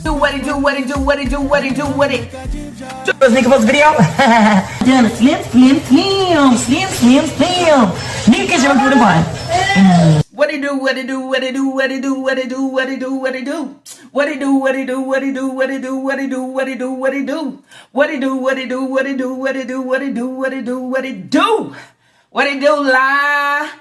Do what it do, what it do, what it do, what it do, what it. This nigga post video. Done slim. Nigga, you do the one. What it do, what it do, what it do, what it do, what it do, what it do, what it do. What it do, what it do, what it do, what it do, what it do, what it do, what it do. What it do, what it do, what it do, what it do, what it do, what it do, what it do. What it do, lie,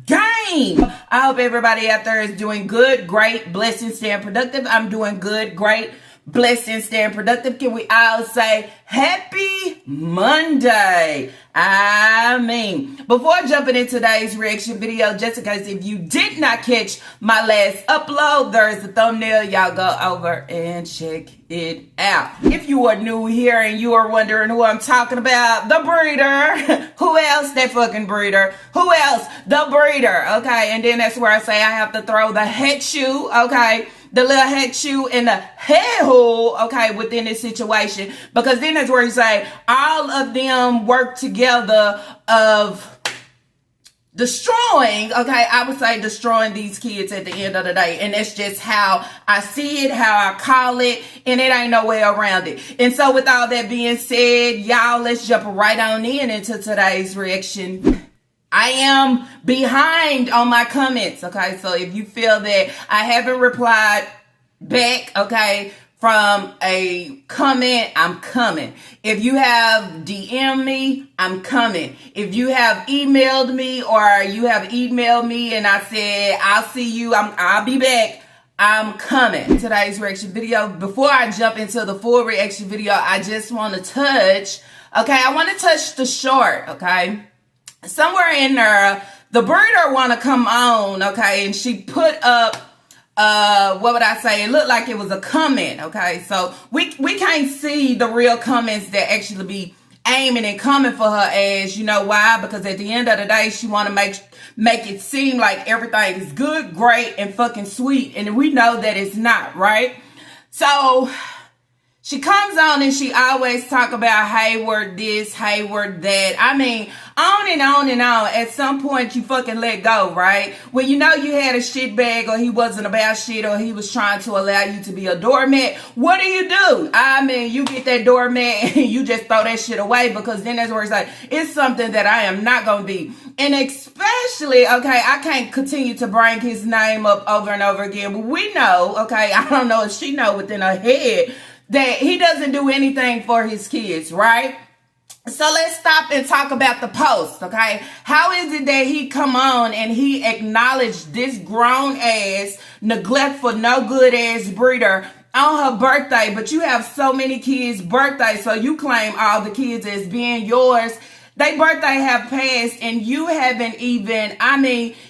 game. I hope everybody out there is doing good, great, blessed, staying productive. I'm doing good, great, blessed, staying productive. Can we all say happy Monday? I mean, before jumping into today's reaction video, just in case if you did not catch my last upload, there's the thumbnail. Y'all go over and check it out. If you are new here and you are wondering who I'm talking about, the breeder. Who else? That fucking breeder. Who else? The breeder. Okay, and then that's where I say I have to throw the head shoe. Okay, the little head shoe and the head hole, okay, within this situation. Because then that's where you say all of them work together of destroying, okay, I would say destroying these kids at the end of the day. And that's just how I see it, how I call it, and it ain't no way around it. And so with all that being said, y'all, let's jump right on into today's reaction. I am behind on my comments, okay? So if you feel that I haven't replied back, okay, from a comment, I'm coming. If you have DM'd me, I'm coming. If you have emailed me or you have emailed me and I said, I'll see you, I'll be back, I'm coming. Today's reaction video, before I jump into the full reaction video, I just want to touch, okay, I want to touch the short, okay? Somewhere in there, the breeder want to come on, okay, and she put up, what would I say? It looked like it was a comment, okay? So we can't see the real comments that actually be aiming and coming for her as, you know why? Because at the end of the day, she want to make it seem like everything is good, great, and fucking sweet, and we know that it's not, right? So she comes on and she always talk about Hayward this, Hayward that. I mean, on and on and on. At some point, you fucking let go, right? When you know you had a shit bag or he wasn't about shit or he was trying to allow you to be a doormat, what do? I mean, you get that doormat and you just throw that shit away, because then that's where it's like, it's something that I am not going to be. And especially, okay, I can't continue to bring his name up over and over again. But we know, okay, I don't know if she know within her head that he doesn't do anything for his kids, right? So let's stop and talk about the post, okay? How is it that he come on and he acknowledged this grown ass, neglectful, no good ass breeder on her birthday, but you have so many kids' birthdays, so you claim all the kids as being yours. Their birthday have passed and you haven't even,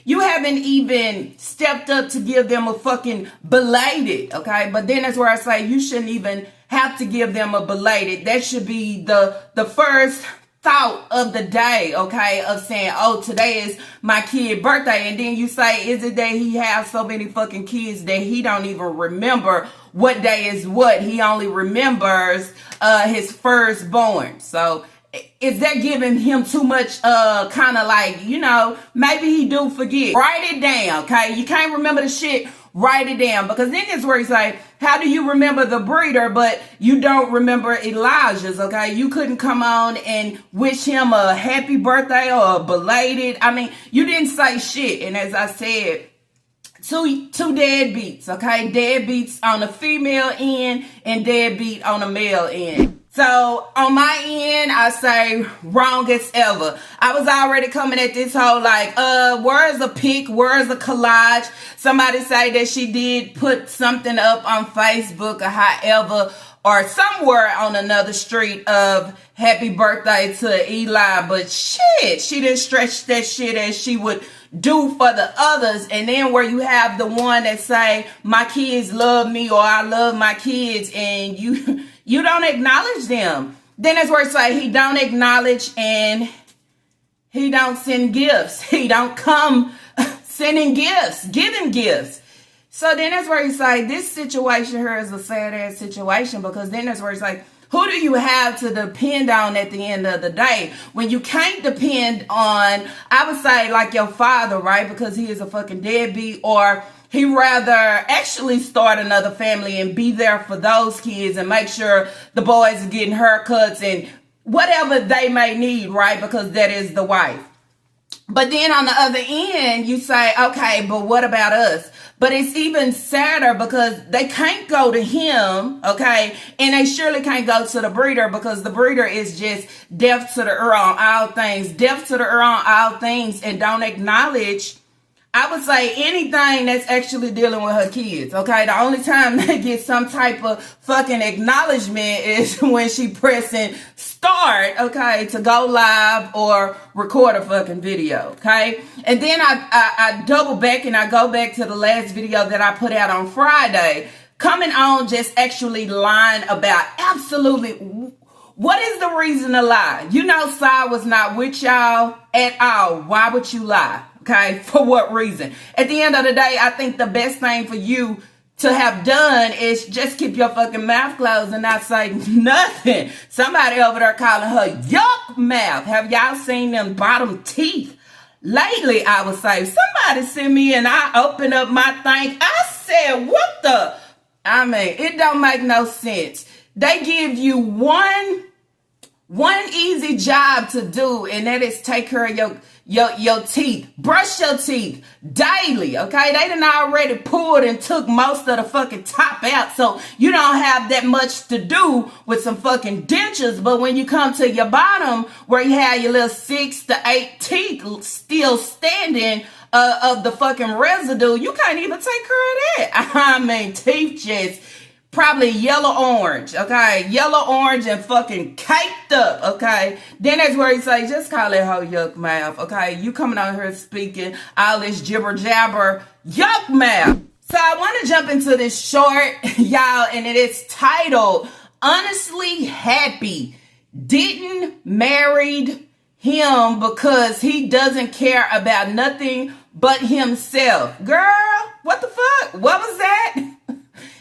you haven't even stepped up to give them a fucking belated, okay? But then that's where I say you shouldn't even have to give them a belated. That should be the first thought of the day, okay? Of saying, oh, today is my kid's birthday. And then you say, is it that he has so many fucking kids that he don't even remember what day is what? He only remembers his firstborn. So is that giving him too much, kind of like, you know, maybe he do forget. Write it down, okay? You can't remember the shit, write it down. Because then it's where he's like, how do you remember the breeder, but you don't remember Elijah's, okay? You couldn't come on and wish him a happy birthday or a belated. I mean, you didn't say shit. And as I said, two deadbeats, okay? Deadbeats on the female end and deadbeat on the male end. So on my end, I say wrong as ever. I was already coming at this whole like, where's a pic? Where's a collage? Somebody say that she did put something up on Facebook or however, or somewhere on another street of happy birthday to Eli. But shit, she didn't stretch that shit as she would do for the others. And then where you have the one that say, my kids love me or I love my kids, and you don't acknowledge them. Then that's where it's like he don't acknowledge and he don't send gifts. He don't come sending gifts, giving gifts. So then that's where he's like, this situation here is a sad ass situation, because then that's where it's like, who do you have to depend on at the end of the day? When you can't depend on, I would say like your father, right? Because he is a fucking deadbeat, or He rather actually start another family and be there for those kids and make sure the boys are getting haircuts and whatever they may need, right? Because that is the wife. But then on the other end, you say, okay, but what about us? But it's even sadder because they can't go to him, okay? And they surely can't go to the breeder because the breeder is just deaf to the ear on all things, deaf to the ear on all things, and don't acknowledge, I would say, anything that's actually dealing with her kids, okay? The only time they get some type of fucking acknowledgement is when she pressing start, okay, to go live or record a fucking video, okay? And then I double back and I go back to the last video that I put out on Friday, coming on just actually lying about absolutely what is the reason to lie? You know, Sai was not with y'all at all. Why would you lie? Okay, for what reason? At the end of the day, I think the best thing for you to have done is just keep your fucking mouth closed and not say nothing. Somebody over there calling her yuck mouth. Have y'all seen them bottom teeth? Lately, I would say, somebody sent me and I opened up my thing. I said, what the? I mean, it don't make no sense. They give you one easy job to do, and that is take care of your teeth. Brush your teeth daily, okay? They done already pulled and took most of the fucking top out, so you don't have that much to do with some fucking dentures. But when you come to your bottom, where you have your little 6 to 8 teeth still standing of the fucking residue, you can't even take care of that. I mean, teeth just probably yellow orange, okay? Yellow orange and fucking caked up, okay? Then that's where he say, just call it hoe yuck mouth, okay? You coming out here speaking all this jibber jabber yuck mouth. So I want to jump into this short, y'all, and it is titled, Honestly Happy. Didn't married him because he doesn't care about nothing but himself. Girl, what the fuck? What was that?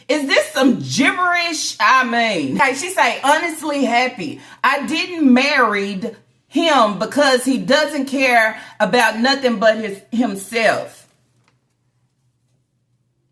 Is this some gibberish? I mean, hey, she say, honestly happy. I didn't married him because he doesn't care about nothing but himself.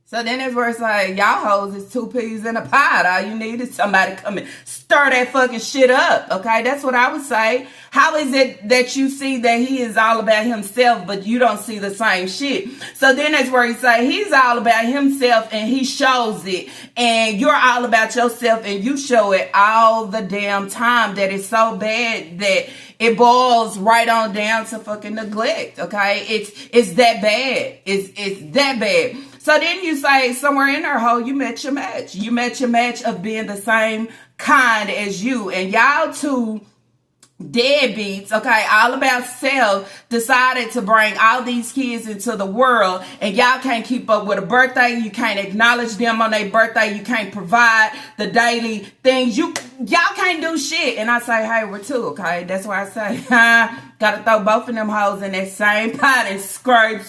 So then it's where it's like, y'all hoes is 2 peas in a pod. All you need is somebody come and stir that fucking shit up, okay? That's what I would say. How is it that you see that he is all about himself, but you don't see the same shit? So then that's where he say he's all about himself and he shows it. And you're all about yourself and you show it all the damn time. That is so bad that it boils right on down to fucking neglect, okay? It's that bad. It's that bad. So then you say somewhere in her hole, you met your match. You met your match of being the same kind as you. And y'all two deadbeats, okay, all about self, decided to bring all these kids into the world, and y'all can't keep up with a birthday. You can't acknowledge them on their birthday. You can't provide the daily things. Y'all can't do shit. And I say, hey, we're two, okay? That's why I say, gotta throw both of them hoes in that same pot and scrape.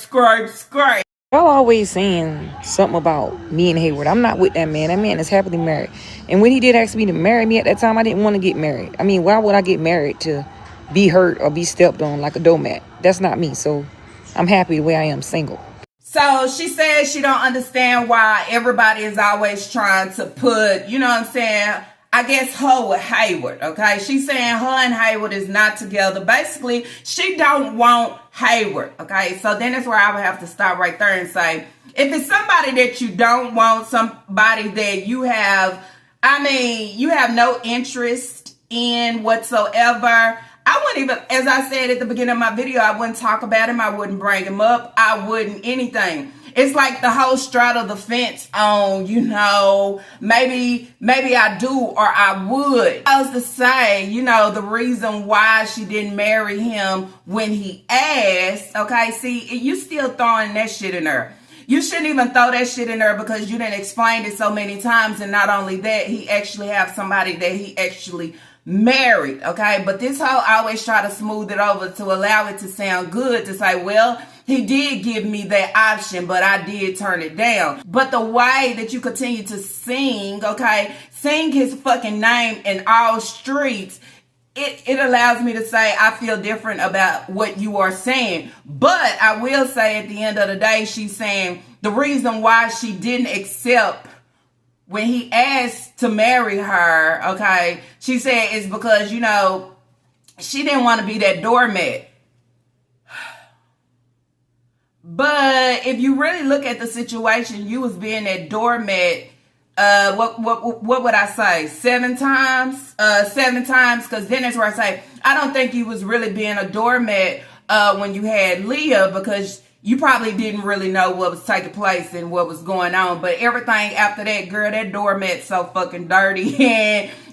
Y'all always saying something about me and Hayward. I'm not with that man. That man is happily married. And when he did ask me to marry me at that time, I didn't want to get married. I mean, why would I get married to be hurt or be stepped on like a doormat? That's not me. So I'm happy the way I am single. So she says she don't understand why everybody is always trying to put, you know what I'm saying, I guess her with Hayward, okay? She's saying her and Hayward is not together. Basically, she don't want Hayward, okay? So then that's where I would have to stop right there and say, if it's somebody that you don't want, somebody that you have, I mean, you have no interest in whatsoever, I wouldn't even, as I said at the beginning of my video, I wouldn't talk about him. I wouldn't bring him up. I wouldn't anything. It's like the whole straddle the fence on, you know, maybe I do or I would. I was to say, you know, the reason why she didn't marry him when he asked, okay, see, you still throwing that shit in there. You shouldn't even throw that shit in there because you didn't explain it so many times. And not only that, he actually have somebody that he actually married, okay? But this whole always try to smooth it over to allow it to sound good, to say, well, he did give me that option, but I did turn it down. But the way that you continue to sing, okay, sing his fucking name in all streets, it allows me to say I feel different about what you are saying. But I will say at the end of the day, she's saying the reason why she didn't accept when he asked to marry her, okay, she said it's because, you know, she didn't want to be that doormat. But if you really look at the situation, you was being that doormat, what would I say? 7 times? 7 times, because then that's where I say, I don't think you was really being a doormat when you had Leah, because you probably didn't really know what was taking place and what was going on. But everything after that, girl, that doormat's so fucking dirty.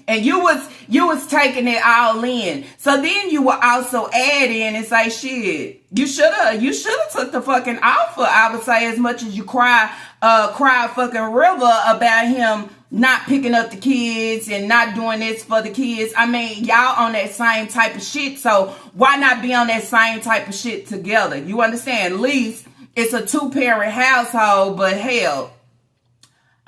And you was taking it all in. So then you will also add in and say, shit, you should have took the fucking offer. I would say, as much as you cry fucking river about him not picking up the kids and not doing this for the kids. I mean, y'all on that same type of shit. So why not be on that same type of shit together? You understand? At least it's a 2-parent household, but hell,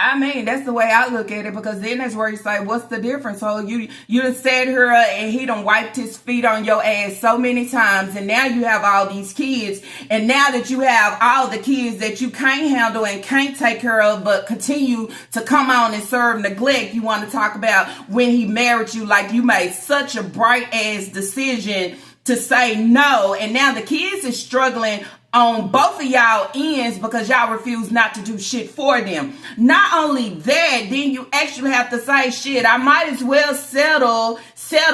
I mean, that's the way I look at it, because then that's where you say, what's the difference? So you done sat here and he done wiped his feet on your ass so many times, and now you have all these kids, and now that you have all the kids that you can't handle and can't take care of, but continue to come on and serve neglect, you want to talk about when he married you, like you made such a bright ass decision to say no, and now the kids is struggling on both of y'all ends because y'all refuse not to do shit for them. Not only that, then you actually have to say, shit, I might as well settle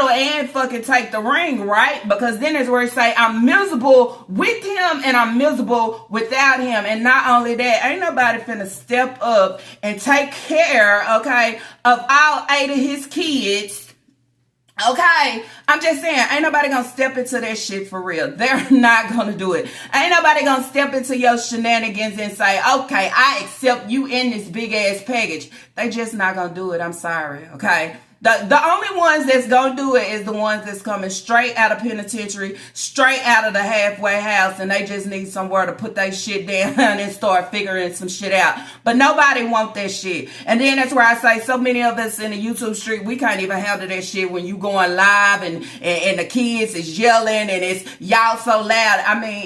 and fucking take the ring, right? Because then is where you say, I'm miserable with him and I'm miserable without him. And not only that, ain't nobody finna step up and take care, okay, of all 8 of his kids. Okay, I'm just saying, ain't nobody gonna step into that shit for real. They're not gonna do it. Ain't nobody gonna step into your shenanigans and say, okay, I accept you in this big ass package. They just not gonna do it. I'm sorry, okay? The only ones that's gonna do it is the ones that's coming straight out of penitentiary, straight out of the halfway house, and they just need somewhere to put their shit down and start figuring some shit out. But nobody want that shit. And then that's where I say, so many of us in the YouTube street, we can't even handle that shit when you going live and the kids is yelling and it's y'all so loud. I mean,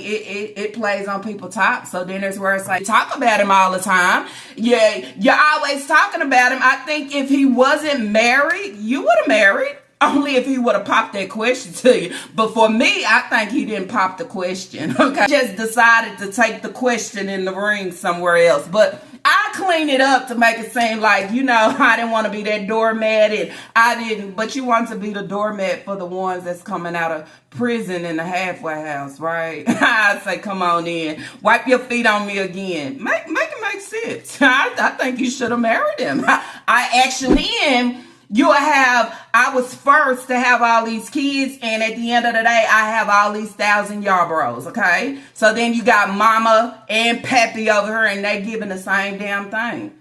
it plays on people's top. So then that's where I say, talk about him all the time. Yeah, you're always talking about him. I think if he wasn't married, you would have married, only if he would have popped that question to you. But for me, I think he didn't pop the question, okay? Just decided to take the question in the ring somewhere else. But I cleaned it up to make it seem like, you know, I didn't want to be that doormat, and I didn't, but you want to be the doormat for the ones that's coming out of prison in the halfway house, right? I say, come on in, wipe your feet on me again. Make it make sense. I think you should have married him. I actually am. I was first to have all these kids, and at the end of the day, I have all these 1,000 Yarbros, okay? So then you got mama and pappy over here, and they giving the same damn thing.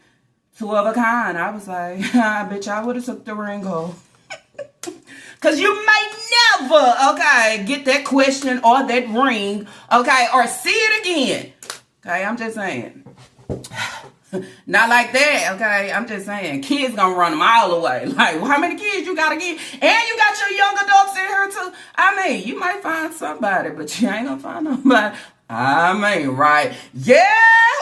2 of a kind. I was like, bitch, I would have took the ring off. Because you may never, okay, get that question or that ring, okay, or see it again. Okay, I'm just saying. Not like that, okay? I'm just saying, kids gonna run them all the way. Like, well, how many kids you got again? And you got your young adults in here too. I mean, you might find somebody, but you ain't gonna find nobody. I mean, right? Yeah.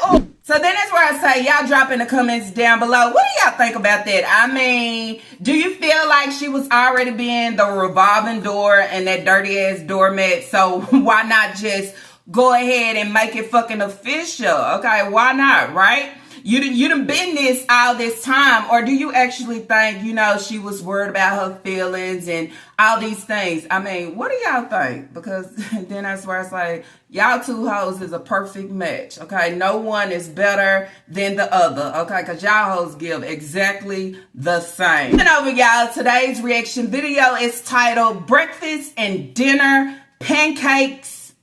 Oh. So then that's where I say, y'all drop in the comments down below. What do y'all think about that? I mean, do you feel like she was already being the revolving door and that dirty ass doormat? So why not just go ahead and make it fucking official? Okay, why not, right? You done been this all this time, or do you actually think, you know, she was worried about her feelings and all these things? I mean, what do y'all think? Because then that's where I say, y'all 2 hoes is a perfect match, okay? No one is better than the other, okay? Because y'all hoes give exactly the same. And over, y'all, today's reaction video is titled Breakfast and Dinner, Pancakes,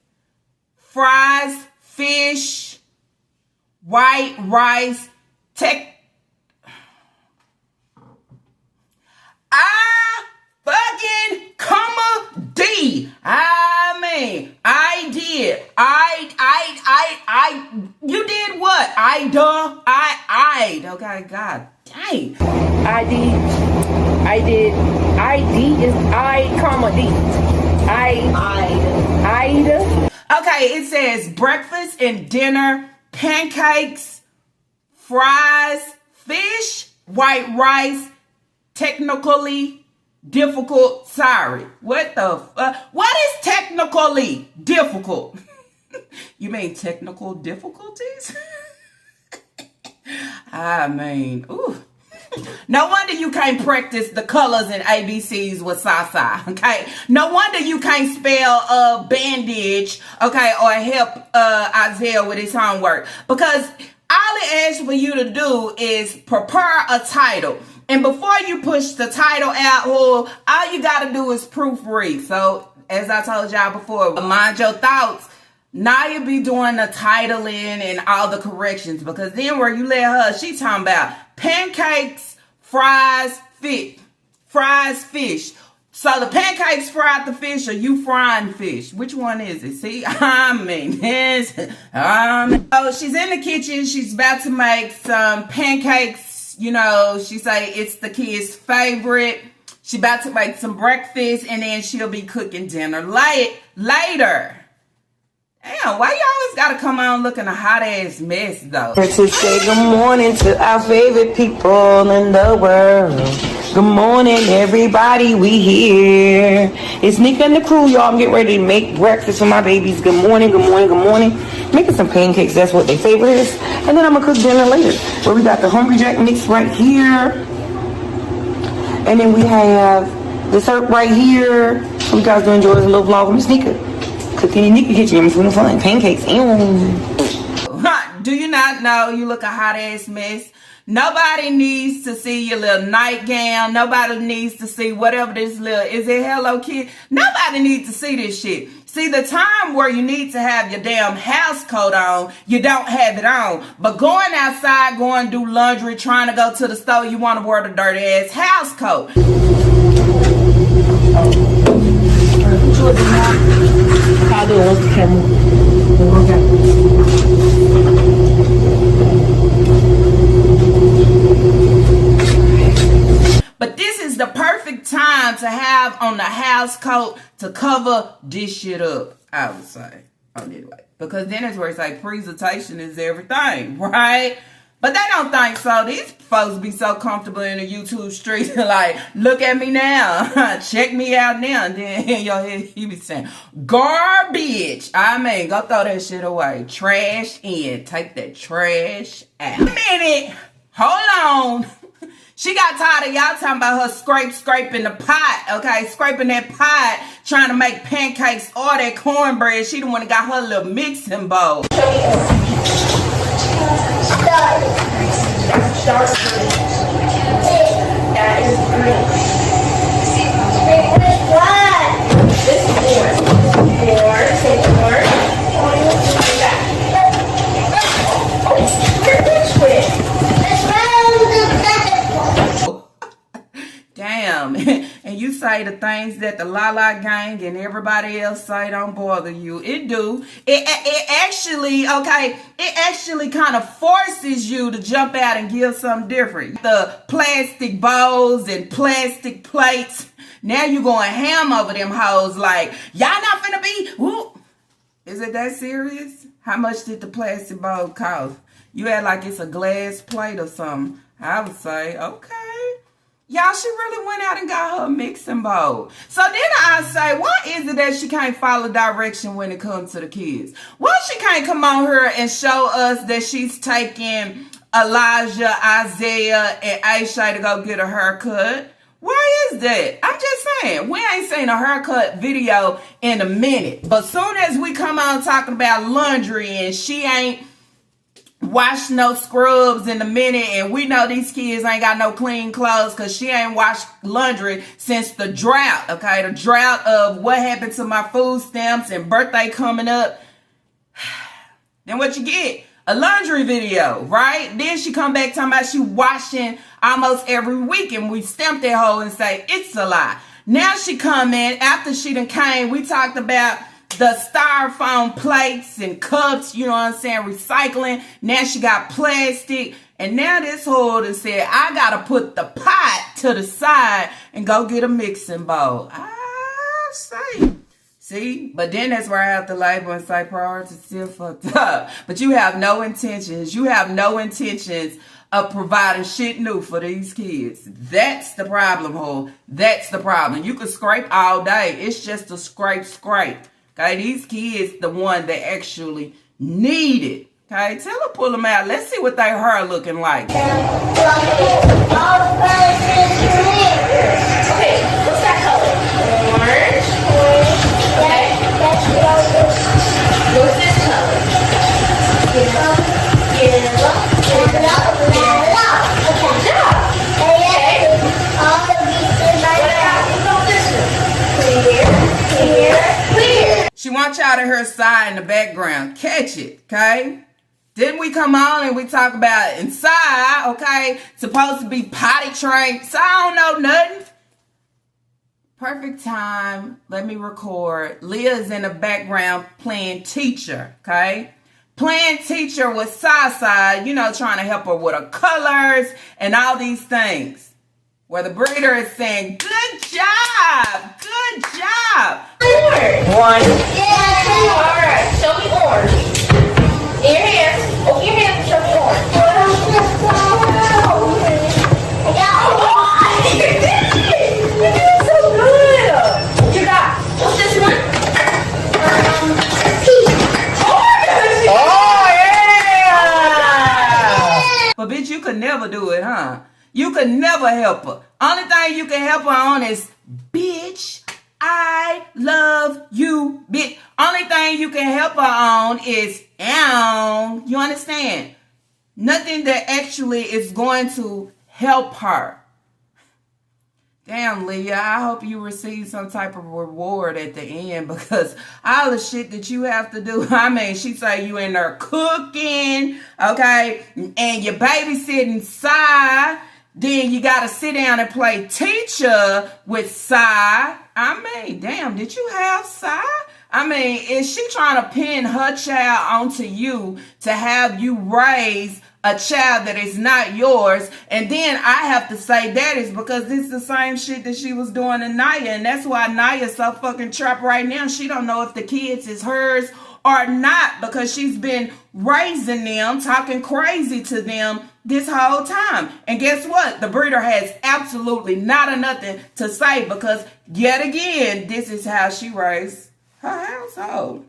Fries, Fish, White Rice, D. I mean, I did. You did what? Okay, God dang. ID is I, comma, D. Okay, it says breakfast and dinner, pancakes, fries, fish, white rice, technically difficult. Sorry. What the what is technically difficult? You mean technical difficulties? I mean, ooh. No wonder you can't practice the colors and ABCs with Sasa, okay? No wonder you can't spell bandage, okay, or help Isaiah with his homework. Because all it asks for you to do is prepare a title. And before you push the title out, all you got to do is proofread. So, as I told y'all before, mind your thoughts. Naya be doing the titling and all the corrections, because then where you let her, she talking about pancakes, fries, fish. So the pancakes fried the fish, or you frying fish? Which one is it? See, so she's in the kitchen. She's about to make some pancakes. You know, she say it's the kids' favorite. She about to make some breakfast, and then she'll be cooking dinner later. Damn, why you always gotta come on looking a hot ass mess though? To say good morning to our favorite people in the world. Good morning, everybody, we here. It's Nika and the crew, y'all. I'm getting ready to make breakfast for my babies. Good morning, good morning, good morning. Making some pancakes, that's what their favorite is. And then I'm gonna cook dinner later. Where we got the Hungry Jack mix right here. And then we have dessert right here. So you guys gonna enjoy this little vlog from Miss Nika. Cooking in Nika kitchen, I'm doing fun. Pancakes. Do you not know you look a hot ass mess? Nobody needs to see your little nightgown. Nobody needs to see whatever this little, is it Hello Kitty? Nobody needs to see this shit. See, the time where you need to have your damn house coat on, you don't have it on. But going outside, going to do laundry, trying to go to the store, you want to wear the dirty ass house coat. But this is the perfect time to have on the house coat to cover this shit up, I would say. Anyway, because then it's where it's like presentation is everything, right? But they don't think so. These folks be so comfortable in the YouTube streets. Like, look at me now. Check me out now. And then in your head, you be saying, garbage. I mean, go throw that shit away. Trash in. Take that trash out. A minute. Hold on. She got tired of y'all talking about her scraping the pot, okay? Scraping that pot, trying to make pancakes or that cornbread. She the one that got her little mixing bowl. Damn, and you say the things that the Lala gang and everybody else say don't bother you. It do. It actually, okay, it actually kind of forces you to jump out and give something different. The plastic bowls and plastic plates. Now you going ham over them hoes like, y'all not finna be, whoop. Is it that serious? How much did the plastic bowl cost? You act like it's a glass plate or something. I would say, okay. Y'all, she really went out and got her a mixing bowl. So then I say, why is it that she can't follow direction when it comes to the kids? Why she can't come on here and show us that she's taking Elijah, Isaiah, and Aisha to go get a haircut? Why is that? I'm just saying, we ain't seen a haircut video in a minute. But soon as we come on talking about laundry and she ain't washed no scrubs in a minute, and we know these kids ain't got no clean clothes because she ain't washed laundry since the drought, okay? The drought of what happened to my food stamps and birthday coming up. Then what you get? A laundry video, right? Then she come back talking about she washing almost every week, and we stamp that hoe and say it's a lie. Now she come in after she done came. We talked about the styrofoam plates and cups, you know what I'm saying, recycling. Now she got plastic. And now this holder said, I got to put the pot to the side and go get a mixing bowl. I say. See? But then that's where I have to label and say priorities still fucked up. But you have no intentions. You have no intentions of providing shit new for these kids. That's the problem, ho. That's the problem. You can scrape all day. It's just a scrape. Okay? These kids, the one that actually need it. Okay? Tell her pull them out. Let's see what their hair looking like. Okay, what's that color? Orange. Okay. What's this color? Yellow. She wants y'all to hear sigh in the background. Catch it, okay? Then we come on and we talk about inside, okay? Supposed to be potty trained. So I don't know nothing. Perfect time. Let me record. Leah's in the background playing teacher, okay? Playing teacher with Sasa, you know, trying to help her with her colors and all these things. Where the breeder is saying, good job, good job. One. Yeah, all right. Show me orange. In your hands. Open your hands and show me orange. You did it! You did so good! What you got? What's this one? Peach. Orange! Oh, yeah! But bitch, you could never do it, huh? You could never help her. Only thing you can help her on is, bitch, I love you, bitch. Only thing you can help her on is, you understand? Nothing that actually is going to help her. Damn, Leah, I hope you receive some type of reward at the end, because all the shit that you have to do, I mean, she say you in there cooking, okay, and you're babysitting Sai, then you got to sit down and play teacher with Sai. I mean, damn, did you have Sai? I mean, is she trying to pin her child onto you to have you raise a child that is not yours? And then I have to say that is because this is the same shit that she was doing to Naya. And that's why Naya's so fucking trapped right now. She don't know if the kids is hers or not, because she's been raising them, talking crazy to them this whole time. And guess what? The breeder has absolutely not a nothing to say, because yet again, this is how she raised her household.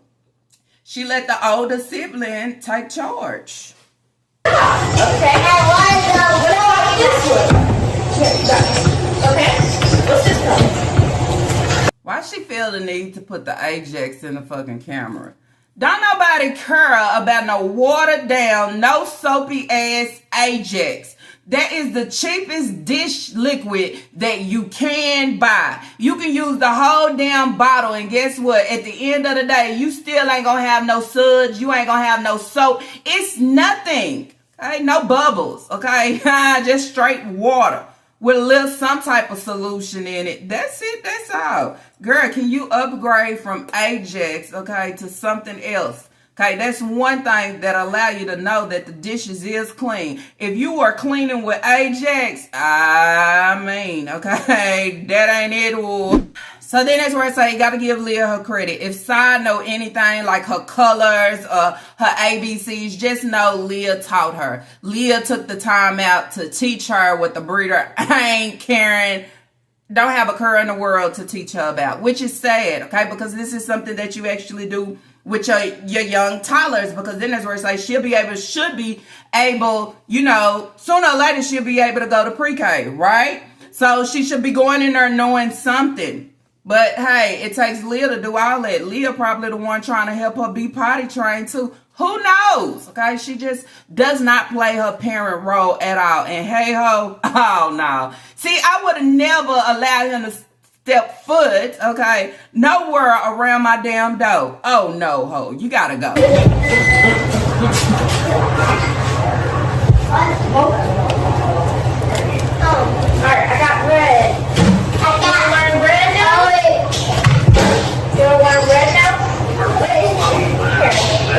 She let the older sibling take charge. Okay, what about this one? Here, you got it. Okay, what's this color? Why she feel the need to put the Ajax in the fucking camera? Don't nobody care about no watered down, no soapy ass Ajax. That is the cheapest dish liquid that you can buy. You can use the whole damn bottle, and guess what? At the end of the day, you still ain't gonna have no suds. You ain't gonna have no soap. It's nothing. Okay, no bubbles. Okay, just straight water with a little some type of solution in it. That's it. That's all. Girl, can you upgrade from Ajax, okay, to something else? Okay, that's one thing that allow you to know that the dishes is clean. If you are cleaning with Ajax, I mean, okay, that ain't it. Ooh. So then that's where I say you got to give Leah her credit. If Sai know anything like her colors or her ABCs, just know Leah taught her. Leah took the time out to teach her what the breeder ain't caring, don't have a care in the world to teach her about, which is sad, okay? Because this is something that you actually do with your young toddlers, because then that's where it's like should be able, you know, sooner or later she'll be able to go to pre-K, right? So she should be going in there knowing something. But hey, it takes Leah to do all that. Leah probably the one trying to help her be potty trained too. Who knows? Okay, she just does not play her parent role at all. And hey ho, oh no. See, I would have never allowed him to step foot, okay, nowhere around my damn door. Oh no, ho, you gotta go. Alright, I got red. You want red now? You want red now?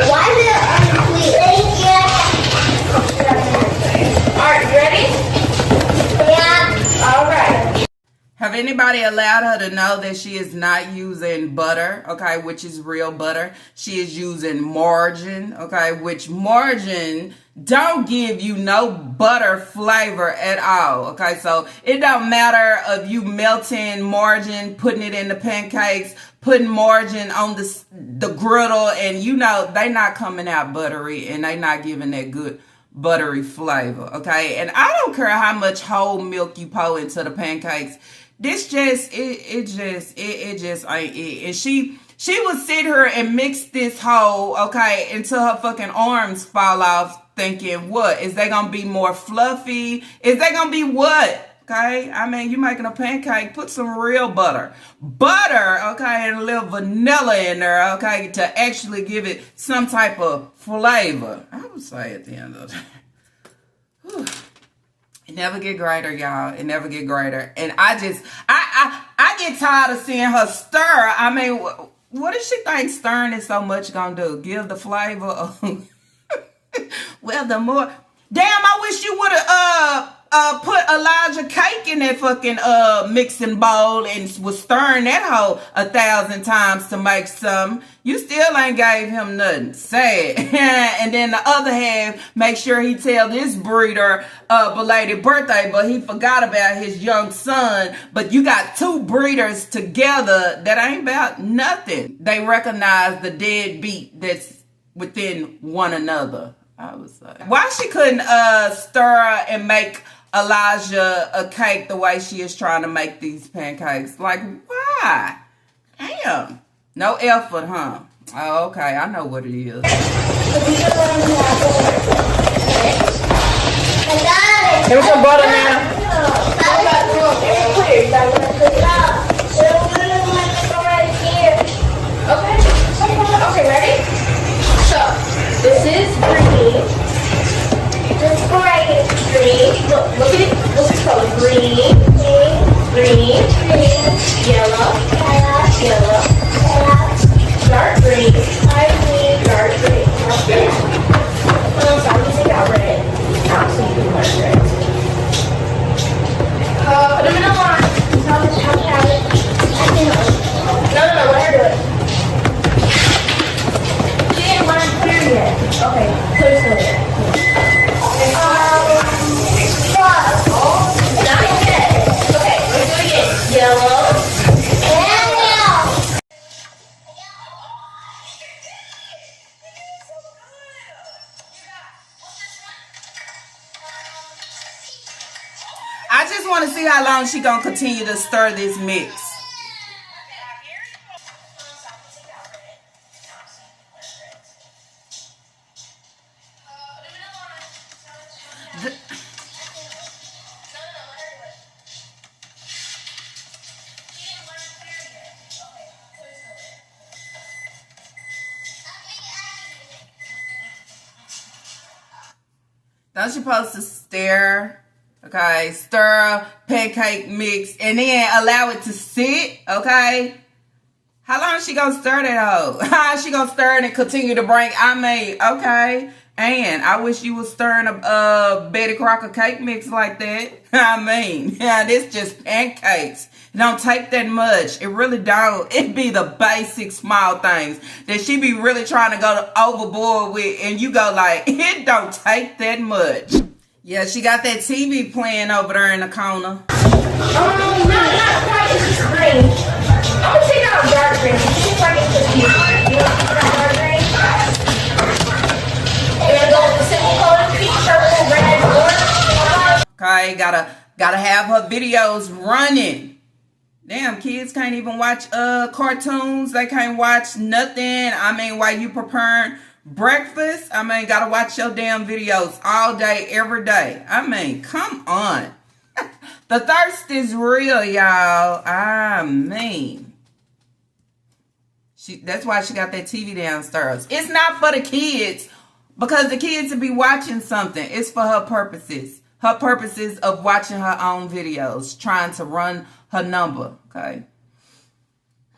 Why is it unclear? Alright, you ready? Yeah. Alright. Have anybody allowed her to know that she is not using butter, okay, which is real butter? She is using margarine, okay, which margarine don't give you no butter flavor at all, okay? So it don't matter if you melting margarine, putting it in the pancakes, putting margarine on the griddle, and you know they not coming out buttery and they not giving that good buttery flavor, okay? And I don't care how much whole milk you pour into the pancakes. This just it just ain't it. And she would sit here and mix this whole, okay, until her fucking arms fall off, thinking, what? Is they gonna be more fluffy? Is they gonna be what? Okay, I mean, you making a pancake, put some real butter, okay, and a little vanilla in there, okay, to actually give it some type of flavor. I would say at the end of the day, it never get greater, y'all. It never get greater, and I get tired of seeing her stir. I mean, what does she think stirring is so much gonna do? Give the flavor? Well, the more. Damn, I wish you would have put Elijah cake in that fucking mixing bowl and was stirring that hoe 1,000 times to make some. You still ain't gave him nothing. Sad. And then the other half, make sure he tell this breeder belated birthday, but he forgot about his young son. But you got two breeders together that ain't about nothing. They recognize the deadbeat that's within one another. I was like, why she couldn't stir and make Elijah a cake the way she is trying to make these pancakes? Like, why? Damn. No effort, huh? Oh, okay. I know what it is. Give me some butter now. Okay, ready? So, this is green. This is green. Look at it. What's it called? Green. Yellow. Dark green. Dark green. I'm sorry, you think I red. I'll see you like red. Put them in a line. How to have it. No, let her do it. She didn't run clear yet. Okay, clear clear. Not yet. Okay, let's do it again. Yellow. I just want to see how long she gonna continue to stir this mix. Don't you supposed to stir? Okay, stir pancake mix and then allow it to sit, okay? How long is she gonna stir that hoe? How is she gonna stir it and continue to bring, okay. And I wish you was stirring a Betty Crocker cake mix like that. Yeah, this just pancakes. It don't take that much. It really don't. It be the basic small things that she be really trying to go overboard with, and you go like, it don't take that much. Yeah, she got that TV playing over there in the corner. Not quite. It's just green. I'm gonna take out dark green. It's like it's just you. You want dark green? And then go with the simple color, pink, purple, red, orange. Okay, gotta have her videos running. Damn, kids can't even watch cartoons. They can't watch nothing. While you preparing breakfast, gotta watch your damn videos all day, every day. Come on. The thirst is real, y'all. That's why she got that TV downstairs. It's not for the kids, because the kids will be watching something. It's for her purposes. Her purposes of watching her own videos, trying to run her number, okay?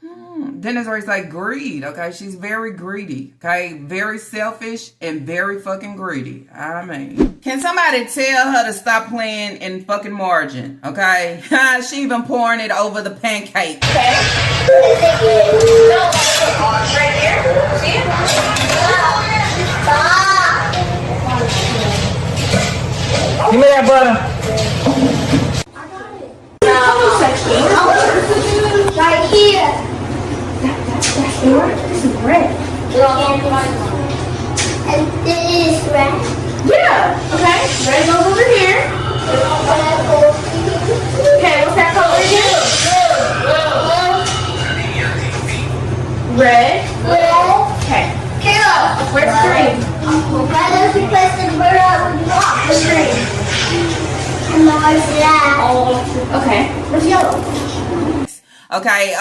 Then it's where it's like greed, okay? She's very greedy, okay? Very selfish and very fucking greedy. I mean, can somebody tell her to stop playing in fucking margin, okay? She even pouring it over the pancake. Okay. Right here. See it? Give me that butter. Right here. That's orange. This is red. And this is red. Yeah. Okay. Red goes over here. Okay. What's that color again? Red. Okay. Caleb. Where's green? Why don't you place the bird out with the box? Where's green? And where's that? Okay. Where's yellow? Okay,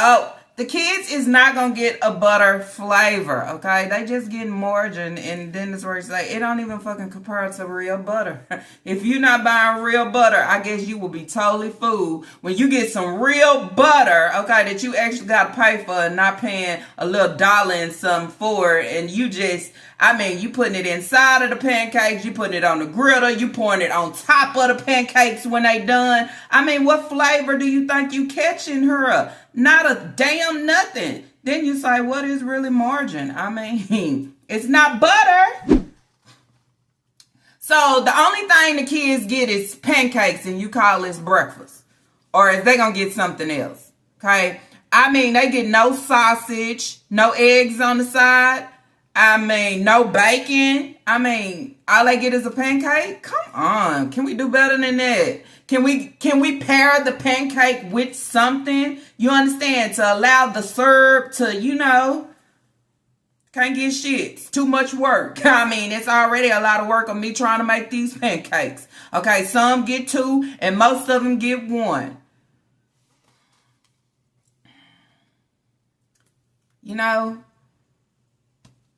the kids is not gonna get a butter flavor, okay? They just get margarine, and then it's where it's like, it don't even fucking compare to real butter. If you're not buying real butter, I guess you will be totally fooled when you get some real butter, okay, that you actually gotta pay for and not paying a little dollar and something for it, and you just, I mean, you putting it inside of the pancakes, you putting it on the griddle, you pouring it on top of the pancakes when they done. I mean, what flavor do you think you catching her? Not a damn nothing. Then you say, what is really margarine? I mean, it's not butter. So the only thing the kids get is pancakes, and you call this breakfast. Or is they gonna get something else? Okay? I mean, they get no sausage, no eggs on the side. I mean, no bacon. I mean, all they get is a pancake? Come on. Can we do better than that? Can we pair the pancake with something? You understand? To allow the syrup to, can't get shit. It's too much work. I mean, it's already a lot of work on me trying to make these pancakes. Okay, some get 2 and most of them get 1.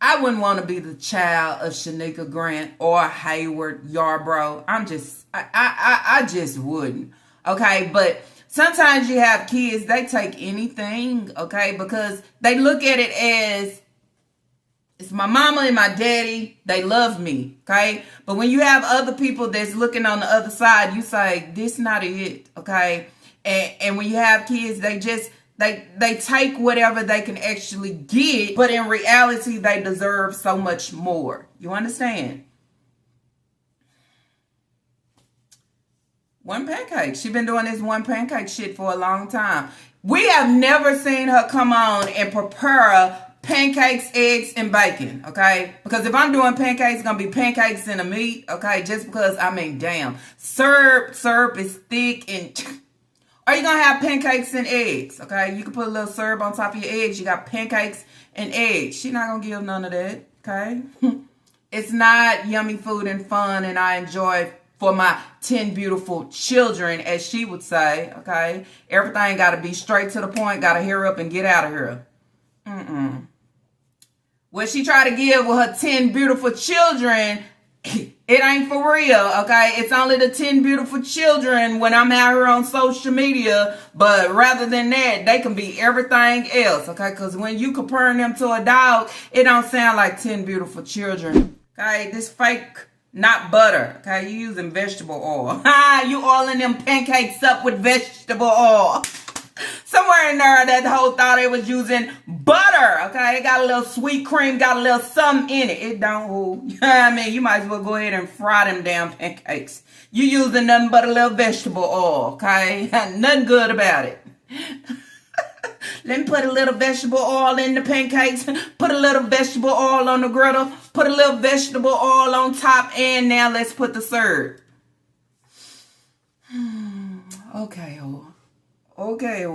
I wouldn't want to be the child of Shanika Grant or Hayward Yarbrough. I just wouldn't. Okay, but sometimes you have kids, they take anything, okay, because they look at it as, it's my mama and my daddy, they love me, okay? But when you have other people that's looking on the other side, you say, this not it, okay? And when you have kids, they just, They take whatever they can actually get, but in reality, they deserve so much more. You understand? One pancake. She's been doing this one pancake shit for a long time. We have never seen her come on and prepare pancakes, eggs, and bacon, okay? Because if I'm doing pancakes, it's going to be pancakes and a meat, okay? Just because, I mean, damn. Syrup is thick and... Or you're going to have pancakes and eggs, okay? You can put a little syrup on top of your eggs. You got pancakes and eggs. She's not going to give none of that, okay? It's not yummy food and fun, and I enjoy it for my 10 beautiful children, as she would say, okay? Everything got to be straight to the point. Got to hurry up and get out of here. What she try to give with her 10 beautiful children... It ain't for real, okay? It's only the 10 beautiful children when I'm out here on social media. But rather than that, they can be everything else, okay? Because when you comparing them to a dog, it don't sound like 10 beautiful children, okay? This fake, not butter, okay? You using vegetable oil. You oiling them pancakes up with vegetable oil. Somewhere in there, that whole thought it was using butter, okay? It got a little sweet cream, got a little something in it. It don't, I mean, you might as well go ahead and fry them damn pancakes. You using nothing but a little vegetable oil, okay? Nothing good about it. Let me put a little vegetable oil in the pancakes, put a little vegetable oil on the griddle, put a little vegetable oil on top, and now let's put the syrup. Okay, okay,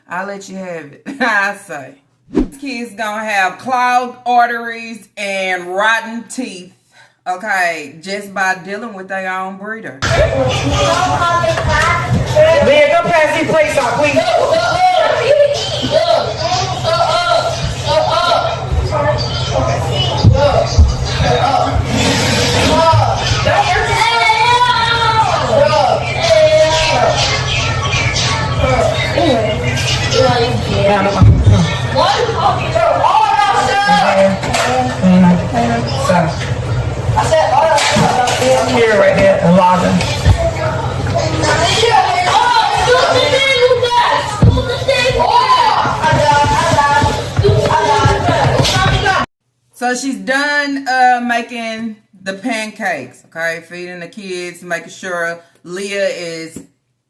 I'll let you have it. I say. These kids gonna have clogged arteries and rotten teeth, okay, just by dealing with their own breeder. Man, go pass these plates out, please. Here, right there, and login. So she's done making the pancakes, okay? Feeding the kids, making sure Leah is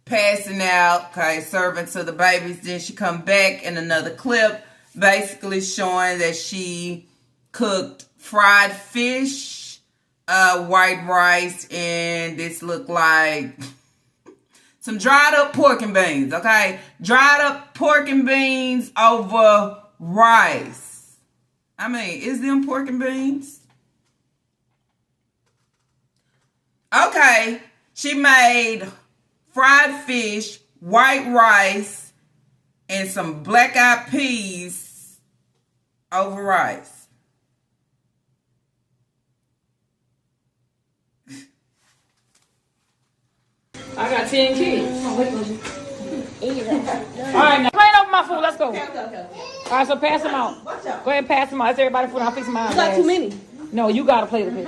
passing out, okay? Serving to the babies. Then she come back in another clip, basically showing that she cooked fried fish, white rice, and this looked like some dried up pork and beans, okay? Dried up pork and beans over rice. I mean, is them pork and beans? Okay, she made fried fish, white rice, and some black-eyed peas over rice. I got 10 kids. All right, now clean up my food. Let's go. All right, so pass them out. Go ahead and pass them out. It's everybody's food. I'll fix mine. You got too many. No, you got to plate of it.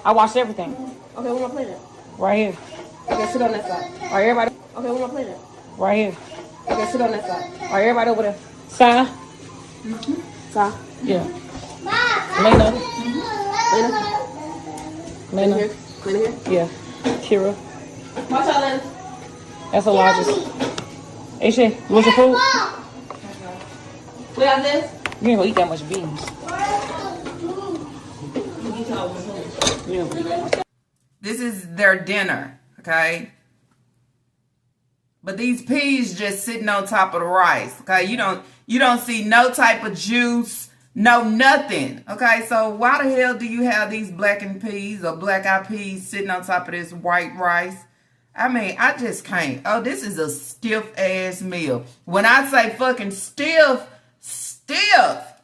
I washed everything. Okay, where my plate at? Right here. Okay, sit on that side. All right, everybody. Okay, where my plate at? Right here. Okay, sit on that side. All right, everybody over there. Sai. Side. Yeah. Lena. Lena. Lena. Here. Lena here. Yeah. Kira. Watch out, Lena. That's the largest. Hey, Shay, you want your food? We got this. You ain't gonna eat that much beans. Yeah. This is their dinner, okay? But these peas just sitting on top of the rice, okay? You don't see no type of juice, no nothing, okay? So why the hell do you have these blackened peas or black-eyed peas sitting on top of this white rice? I mean, I just can't. Oh, this is a stiff-ass meal. When I say fucking stiff,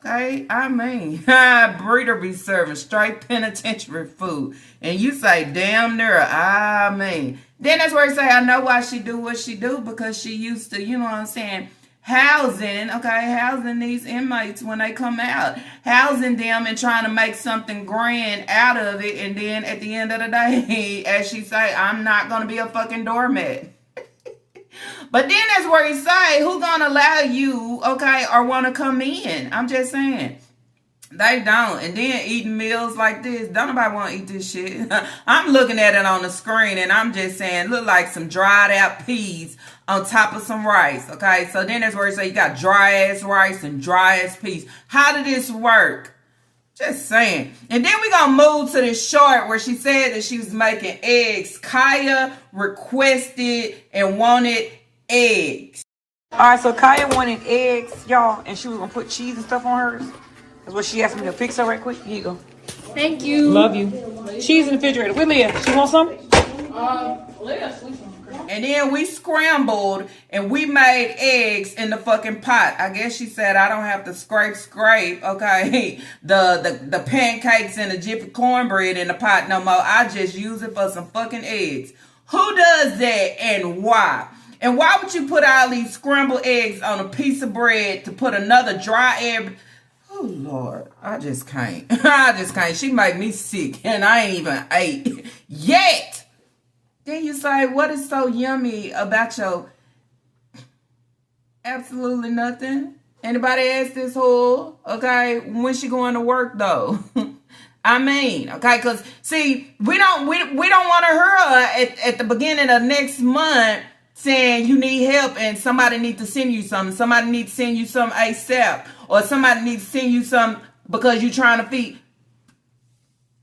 okay? I mean, Breeder be serving straight penitentiary food. And you say, damn near, I mean. Then that's where you say, I know why she do what she do. Because she used to, you know what I'm saying, housing these inmates when they come out. Housing them and trying to make something grand out of it. And then at the end of the day, as she say, I'm not going to be a fucking doormat. But then that's where he say, who gonna allow you, okay, or want to come in? I'm just saying. They don't. And then eating meals like this, don't nobody want to eat this shit. I'm looking at it on the screen and I'm just saying, look like some dried out peas on top of some rice, okay? So then that's where he say you got dry ass rice and dry ass peas. How did this work? Just saying. And then we gonna move to this short where she said that she was making eggs. Kaya requested and wanted eggs. All right, so Kaya wanted eggs, y'all, and she was gonna put cheese and stuff on hers. That's what she asked me to fix her right quick. Here you go. Thank you. Love you. Cheese in the refrigerator. Where Leah? She want some? Leah's sleeping. And then we scrambled and we made eggs in the fucking pot. I guess she said I don't have to scrape, okay, the pancakes and the jiffy cornbread in the pot no more. I just use it for some fucking eggs. Who does that and why? And why would you put all these scrambled eggs on a piece of bread to put another dry egg? Oh, Lord, I just can't. I just can't. She made me sick and I ain't even ate yet. Then you say, what is so yummy about your... Absolutely nothing. Anybody ask this whore, okay, when she going to work though? I mean, okay, because see, we don't want to hear her at the beginning of next month saying you need help and somebody need to send you something. Somebody need to send you some ASAP. Or somebody needs to send you some because you're trying to feed.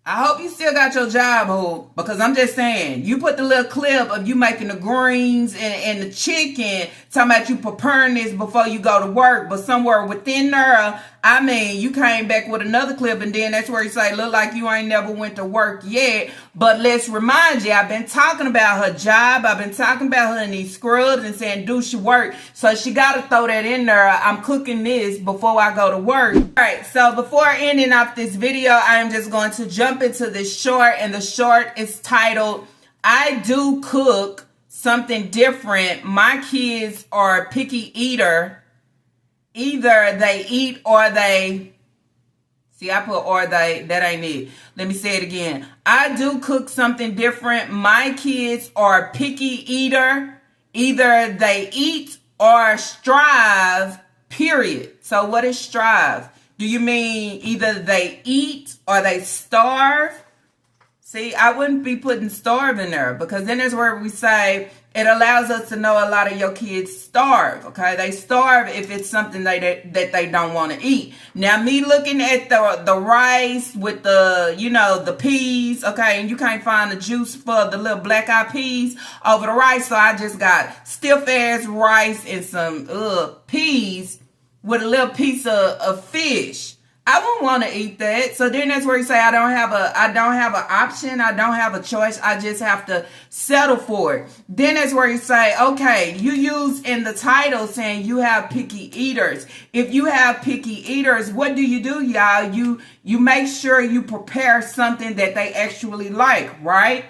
I hope you still got your job, ho. Because I'm just saying, you put the little clip of you making the greens and the chicken, talking about you preparing this before you go to work. But somewhere within there, I mean, you came back with another clip and then that's where you say, look like you ain't never went to work yet. But let's remind you, I've been talking about her job. I've been talking about her in these scrubs and saying, do she work? So she got to throw that in there. I'm cooking this before I go to work. All right, so before ending off this video, I am just going to jump into this short. And the short is titled, I do cook something different. My kids are a picky eater. Either they eat or they See, I put or they, that ain't it. Let me say it again. I do cook something different. My kids are picky eater. Either they eat or strive, period. So what is strive? Do you mean either they eat or they starve? See, I wouldn't be putting starve in there, because then there's where we say it allows us to know a lot of your kids starve, okay? They starve if it's something that they don't want to eat. Now, me looking at the rice with the, you know, the peas, okay, and you can't find the juice for the little black eyed peas over the rice, so I just got stiff-ass rice and some peas with a little piece of fish. I wouldn't want to eat that. So then that's where you say I don't have an option. I don't have a choice. I just have to settle for it. Then that's where you say, okay, you use in the title saying you have picky eaters. If you have picky eaters, what do, y'all? You make sure you prepare something that they actually like, right?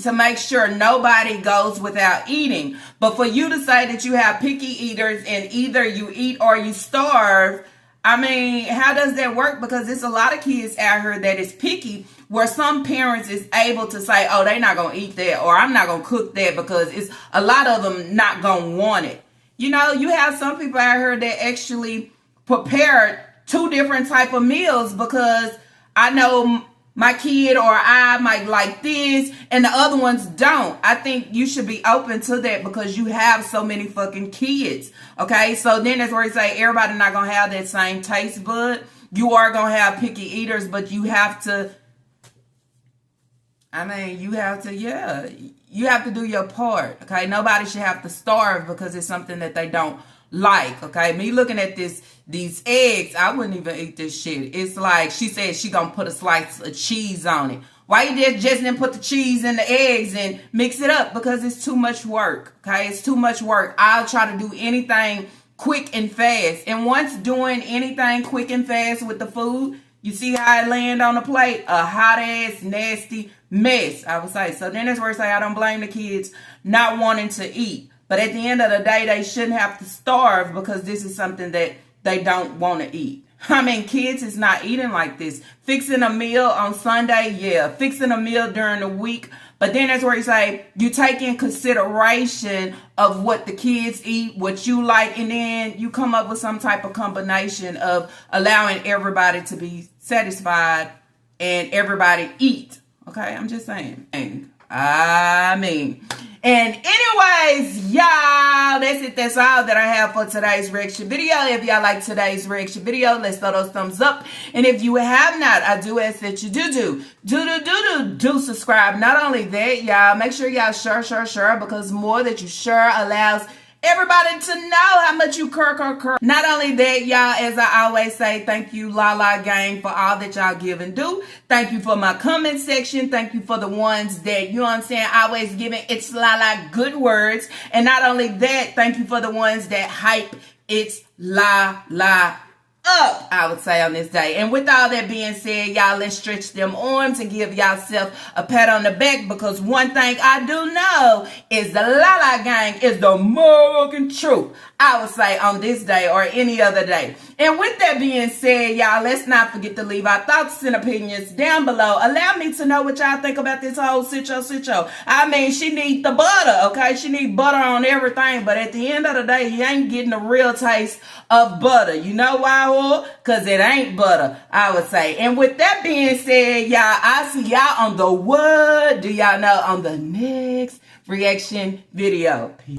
To make sure nobody goes without eating. But for you to say that you have picky eaters and either you eat or you starve, I mean, how does that work? Because there's a lot of kids out here that is picky, where some parents is able to say, oh, they're not going to eat that, or I'm not going to cook that, because it's a lot of them not going to want it. You know, you have some people out here that actually prepare 2 different type of meals, because I know my kid or I might like this and the other ones don't. I think you should be open to that, because you have so many fucking kids. Okay, so then that's where you say everybody not gonna have that same taste bud. You are gonna have picky eaters, but you have to, you have to do your part. Okay, nobody should have to starve because it's something that they don't like. Okay, me looking at these eggs, I wouldn't even eat this shit. It's like she said she gonna put a slice of cheese on it. Why you just didn't put the cheese in the eggs and mix it up? Because it's too much work. Okay, it's too much work. I'll try to do anything quick and fast, and once doing anything quick and fast with the food, you see how it land on the plate, a hot ass nasty mess, I would say. So then that's where I say I don't blame the kids not wanting to eat. But at the end of the day, they shouldn't have to starve because this is something that they don't want to eat. I mean, kids is not eating like this. Fixing a meal on Sunday, yeah. Fixing a meal during the week. But then that's where you say you take in consideration of what the kids eat, what you like, and then you come up with some type of combination of allowing everybody to be satisfied and everybody eat. Okay, I'm just saying. And anyways, y'all, that's it. That's all that I have for today's reaction video. If y'all like today's reaction video, let's throw those thumbs up. And if you have not, I do ask that you do subscribe. Not only that, y'all, make sure y'all share, because more that you share allows everybody to know how much you cur. Not only that, y'all, as I always say, thank you, La Gang, for all that y'all give and do. Thank you for my comment section. Thank you for the ones that, you know what I'm saying, always giving It's La good words. And not only that, thank you for the ones that hype It's La up, I would say, on this day. And with all that being said, y'all, let's stretch them arms and give yourself a pat on the back, because one thing I do know is the La Gang is the motherfucking truth, I would say, on this day or any other day. And with that being said, y'all, let's not forget to leave our thoughts and opinions down below. Allow me to know what y'all think about this whole sitcho. I mean, she need the butter, okay? She need butter on everything, but at the end of the day, you ain't getting the real taste of butter. You know why? Because it ain't butter, I would say. And with that being said, y'all, I'll see y'all on the what? Do y'all know? On the next reaction video. Peace.